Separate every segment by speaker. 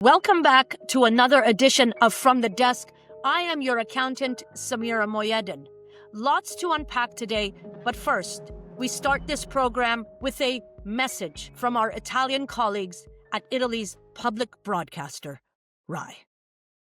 Speaker 1: Welcome back to another edition of From the Desk. I am your accountant, Samira Moyedin. Lots to unpack today, but first, we start this program with a message from our Italian colleagues at Italy's public broadcaster, RAI.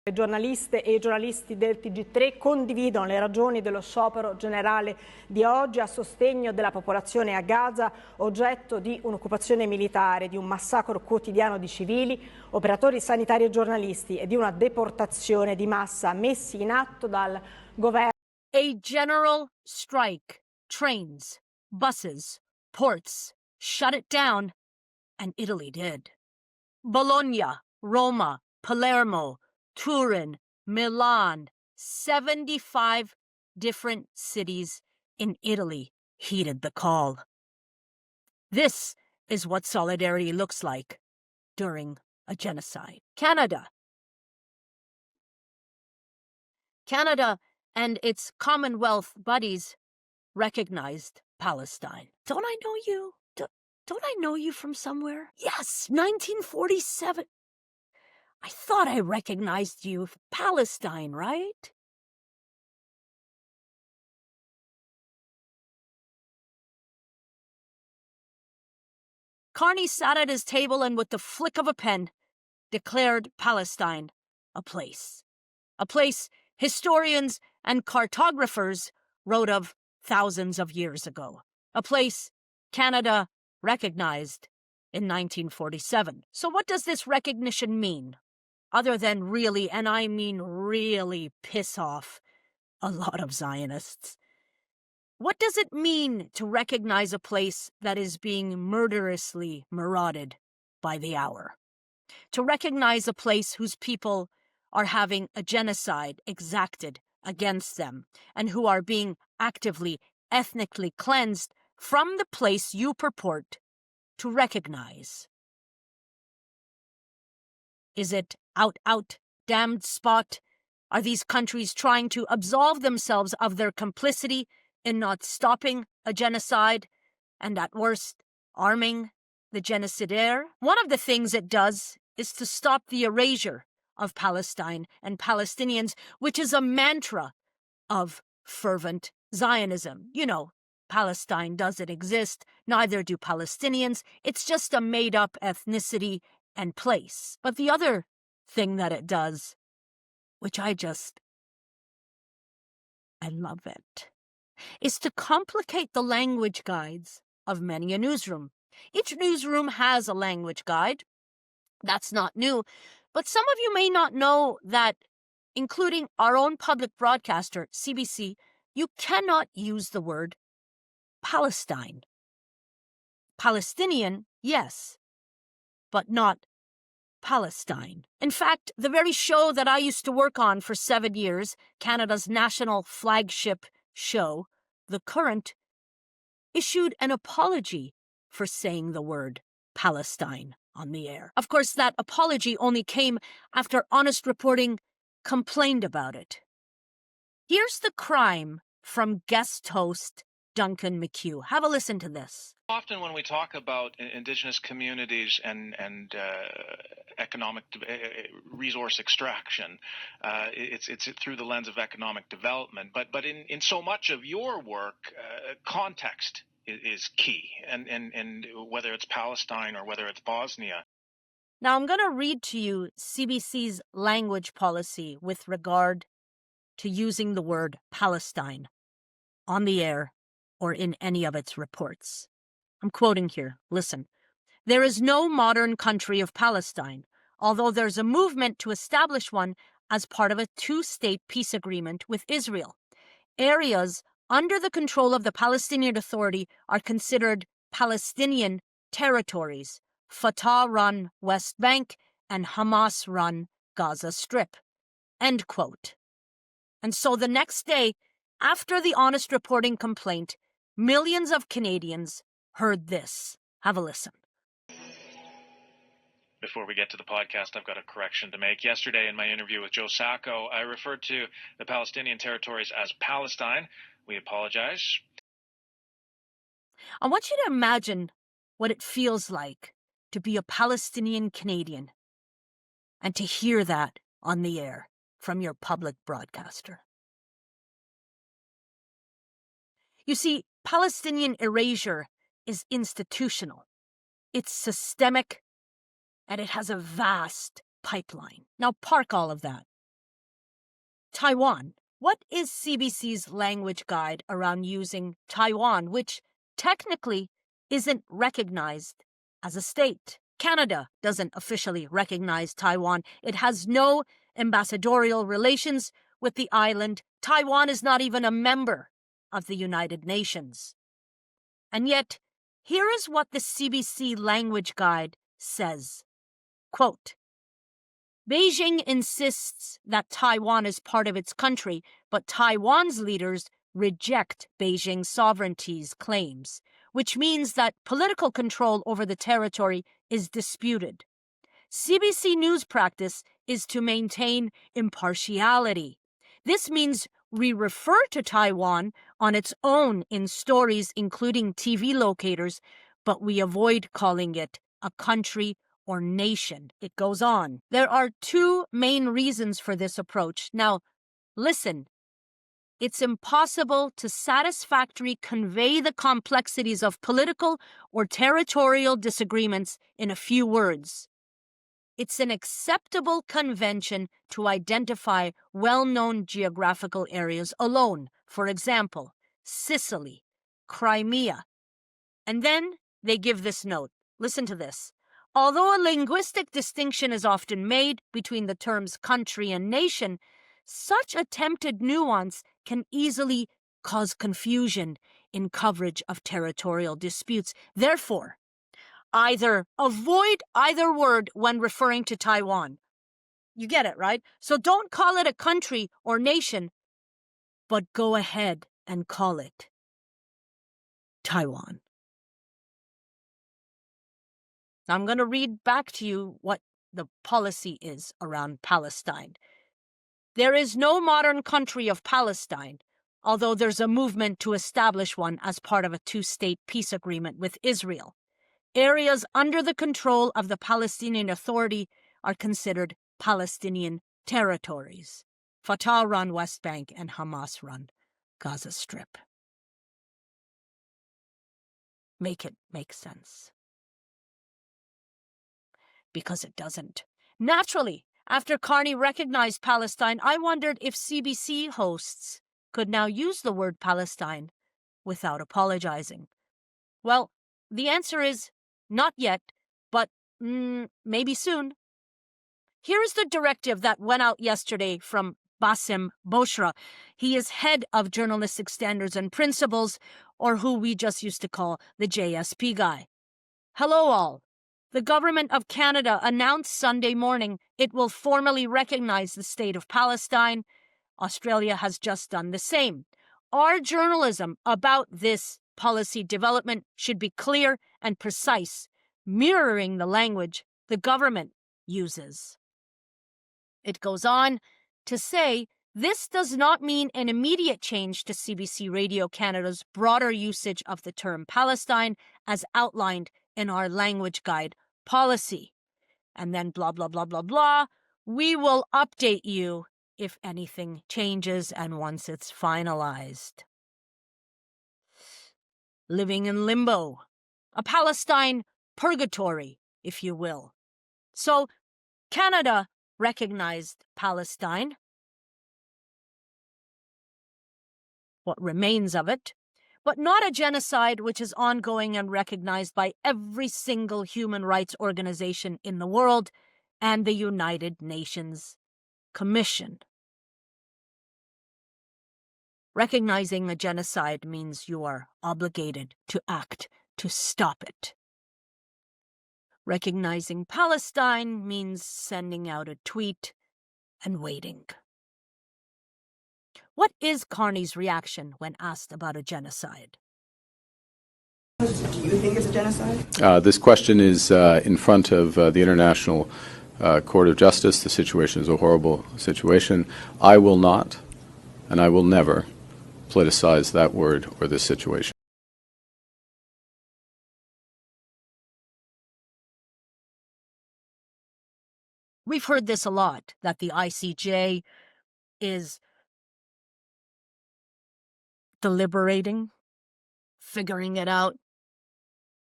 Speaker 2: Giornaliste e giornalisti del TG3 condividono le ragioni dello sciopero generale di oggi a sostegno della popolazione a Gaza, oggetto di un'occupazione militare, di un massacro quotidiano di civili, operatori sanitari e giornalisti e di una deportazione di massa messi in atto dal governo.
Speaker 1: A general strike, trains, buses, ports, shut it down, and Italy did. Bologna, Roma, Palermo, Turin, Milan, 75 different cities in Italy heeded the call. This is what solidarity looks like during a genocide. Canada and its Commonwealth buddies recognized Palestine. Don't I know you? Don't I know you from somewhere? Yes, 1947. I thought I recognized you. Palestine, right? Carney sat at his table and with the flick of a pen declared Palestine a place. A place historians and cartographers wrote of thousands of years ago. A place Canada recognized in 1947. So what does this recognition mean? Other than really, and I mean really, piss off a lot of Zionists. What does it mean to recognize a place that is being murderously marauded by the hour? To recognize a place whose people are having a genocide exacted against them and who are being actively, ethnically cleansed from the place you purport to recognize. Is it out, damned spot? Are these countries trying to absolve themselves of their complicity in not stopping a genocide and, at worst, arming the genocidaire? One of the things it does is to stop the erasure of Palestine and Palestinians, which is a mantra of fervent Zionism. You know, Palestine doesn't exist, neither do Palestinians. It's just a made-up ethnicity and place. But the other thing that it does, which I love it, is to complicate the language guides of many a newsroom. Each newsroom has a language guide. That's not new. But some of you may not know that, including our own public broadcaster, CBC, you cannot use the word Palestine. Palestinian, yes, but not Palestine. In fact, the very show that I used to work on for 7 years, Canada's national flagship show, The Current, issued an apology for saying the word Palestine on the air. Of course, that apology only came after Honest Reporting complained about it. Here's the crime from guest host Duncan McHugh. Have a listen to this.
Speaker 3: Often when we talk about indigenous communities and economic resource extraction, it's through the lens of economic development. But in so much of your work, context is key, and whether it's Palestine or whether it's Bosnia.
Speaker 1: Now I'm going to read to you CBC's language policy with regard to using the word Palestine on the air or in any of its reports. I'm quoting here. Listen. There is no modern country of Palestine, although there's a movement to establish one as part of a two-state peace agreement with Israel. Areas under the control of the Palestinian Authority are considered Palestinian territories, Fatah-run West Bank and Hamas-run Gaza Strip. End quote. And so the next day, after the Honest Reporting complaint, millions of Canadians heard this. Have a listen.
Speaker 3: Before we get to the podcast, I've got a correction to make. Yesterday in my interview with Joe Sacco, I referred to the Palestinian territories as Palestine. We apologize.
Speaker 1: I want you to imagine what it feels like to be a Palestinian Canadian and to hear that on the air from your public broadcaster. You see, Palestinian erasure is institutional. It's systemic, and it has a vast pipeline. Now park all of that. Taiwan. What is CBC's language guide around using Taiwan, which technically isn't recognized as a state? Canada doesn't officially recognize Taiwan. It has no ambassadorial relations with the island. Taiwan is not even a member of the United Nations. And yet, here is what the CBC language guide says. Quote, Beijing insists that Taiwan is part of its country, but Taiwan's leaders reject Beijing's sovereignty's claims, which means that political control over the territory is disputed. CBC News practice is to maintain impartiality. This means we refer to Taiwan on its own in stories, including TV locators, but we avoid calling it a country or nation. It goes on. There are two main reasons for this approach. Now, listen. It's impossible to satisfactorily convey the complexities of political or territorial disagreements in a few words. It's an acceptable convention to identify well-known geographical areas alone. For example, Sicily, Crimea. And then they give this note. Listen to this. Although a linguistic distinction is often made between the terms country and nation, such attempted nuance can easily cause confusion in coverage of territorial disputes. Therefore, either avoid either word when referring to Taiwan. You get it, right? So don't call it a country or nation, but go ahead and call it Taiwan. I'm going to read back to you what the policy is around Palestine. There is no modern country of Palestine, although there's a movement to establish one as part of a two-state peace agreement with Israel. Areas under the control of the Palestinian Authority are considered Palestinian territories. Fatah-run West Bank and Hamas-run Gaza Strip. Make it make sense. Because it doesn't. Naturally, after Carney recognized Palestine, I wondered if CBC hosts could now use the word Palestine without apologizing. Well, the answer is not yet, but maybe soon. Here is the directive that went out yesterday from Bassem Boshra. He is head of journalistic standards and principles, or who we just used to call the JSP guy. Hello all. The Government of Canada announced Sunday morning it will formally recognize the state of Palestine. Australia has just done the same. Our journalism about this policy development should be clear and precise, mirroring the language the government uses. It goes on to say this does not mean an immediate change to CBC Radio Canada's broader usage of the term Palestine as outlined in our language guide policy. And then blah, blah, blah, blah, blah. We will update you if anything changes and once it's finalized. Living in limbo. A Palestine purgatory, if you will. So, Canada recognized Palestine. What remains of it, but not a genocide which is ongoing and recognized by every single human rights organization in the world and the United Nations Commission. Recognizing a genocide means you are obligated to act to stop it. Recognizing Palestine means sending out a tweet and waiting. What is Carney's reaction when asked about a genocide?
Speaker 4: Do you think it's a genocide?
Speaker 5: This question is in front of the International Court of Justice. The situation is a horrible situation. I will not, and I will never, politicize that word or this situation.
Speaker 1: We've heard this a lot, that the ICJ is deliberating, figuring it out,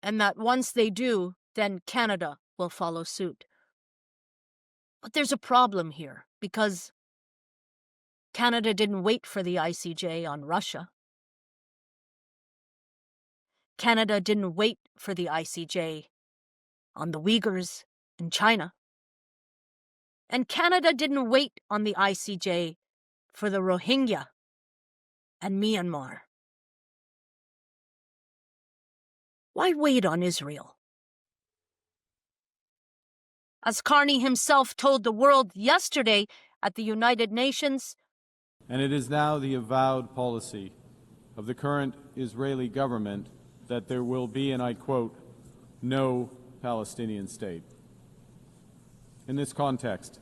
Speaker 1: and that once they do, then Canada will follow suit. But there's a problem here, because Canada didn't wait for the ICJ on Russia. Canada didn't wait for the ICJ on the Uyghurs in China. And Canada didn't wait on the ICJ for the Rohingya and Myanmar. Why wait on Israel? As Carney himself told the world yesterday at the United Nations,
Speaker 6: and it is now the avowed policy of the current Israeli government that there will be, and I quote, no Palestinian state. In this context,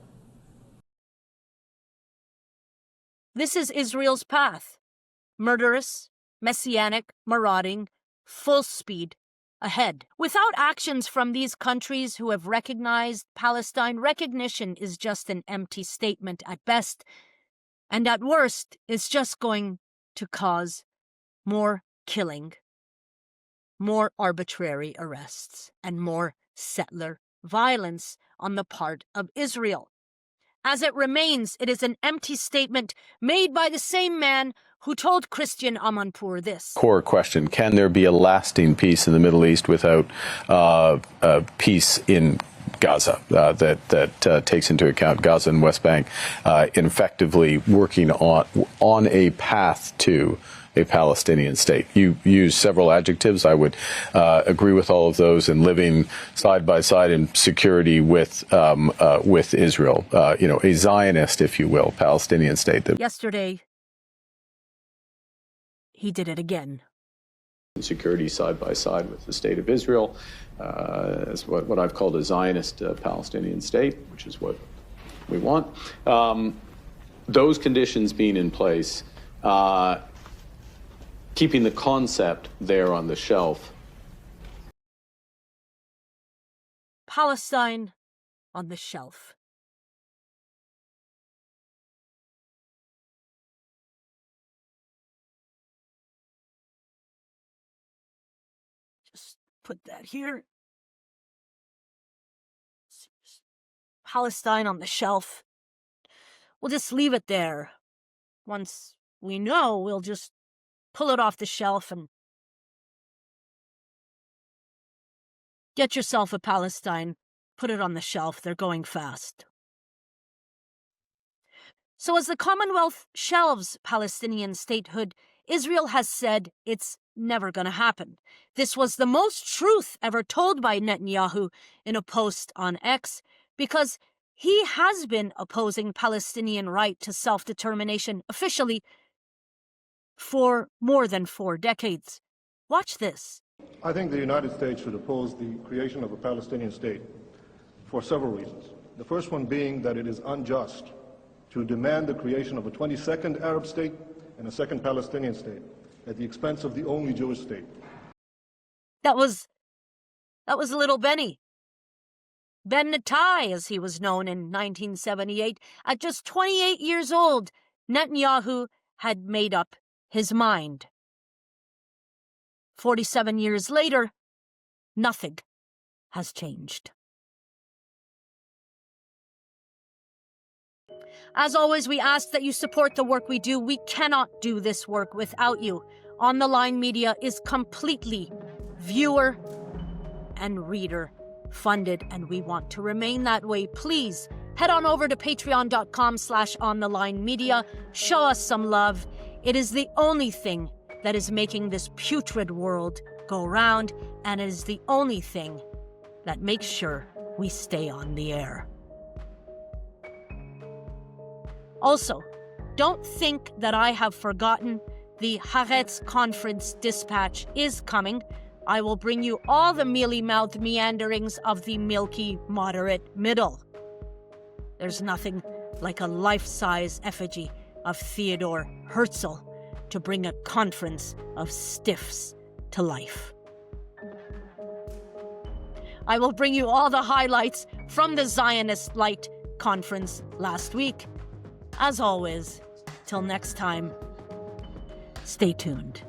Speaker 1: this is Israel's path. Murderous, messianic, marauding, full speed ahead. Without actions from these countries who have recognized Palestine, recognition is just an empty statement at best, and at worst, it's just going to cause more killing, more arbitrary arrests, and more settler violence on the part of Israel. As it remains, it is an empty statement made by the same man who told Christian Amanpour this.
Speaker 5: Core question: can there be a lasting peace in the Middle East without peace in Gaza that takes into account Gaza and West Bank effectively working on a path to a Palestinian state? You use several adjectives. I would agree with all of those, and living side by side in security with Israel, a Zionist, if you will, Palestinian state.
Speaker 1: Yesterday, he did it again.
Speaker 5: Security side by side with the state of Israel, as what I've called a Zionist Palestinian state, which is what we want. Those conditions being in place, keeping the concept there on the shelf.
Speaker 1: Palestine on the shelf. Just put that here. Palestine on the shelf. We'll just leave it there. Once we know, we'll just pull it off the shelf and get yourself a Palestine. Put it on the shelf. They're going fast. So as the Commonwealth shelves Palestinian statehood, Israel has said it's never going to happen. This was the most truth ever told by Netanyahu in a post on X, because he has been opposing Palestinian right to self-determination officially for more than 4 decades. Watch this.
Speaker 7: I think the United States should oppose the creation of a Palestinian state for several reasons. The first one being that it is unjust to demand the creation of a 22nd Arab state and a second Palestinian state at the expense of the only Jewish state.
Speaker 1: That was little Benny. Ben Natai, as he was known in 1978. At just 28 years old, Netanyahu had made up his mind. 47 years later, nothing has changed. As always, we ask that you support the work we do. We cannot do this work without you. On the Line Media is completely viewer and reader funded, and we want to remain that way. Please head on over to patreon.com/onthelinemedia. Show us some love. It is the only thing that is making this putrid world go round, and it is the only thing that makes sure we stay on the air. Also, don't think that I have forgotten. The Haaretz Conference Dispatch is coming. I will bring you all the mealy-mouthed meanderings of the milky, moderate middle. There's nothing like a life-size effigy of Theodore Herzl to bring a conference of stiffs to life. I will bring you all the highlights from the Zionist light conference last week. As always, till next time, stay tuned.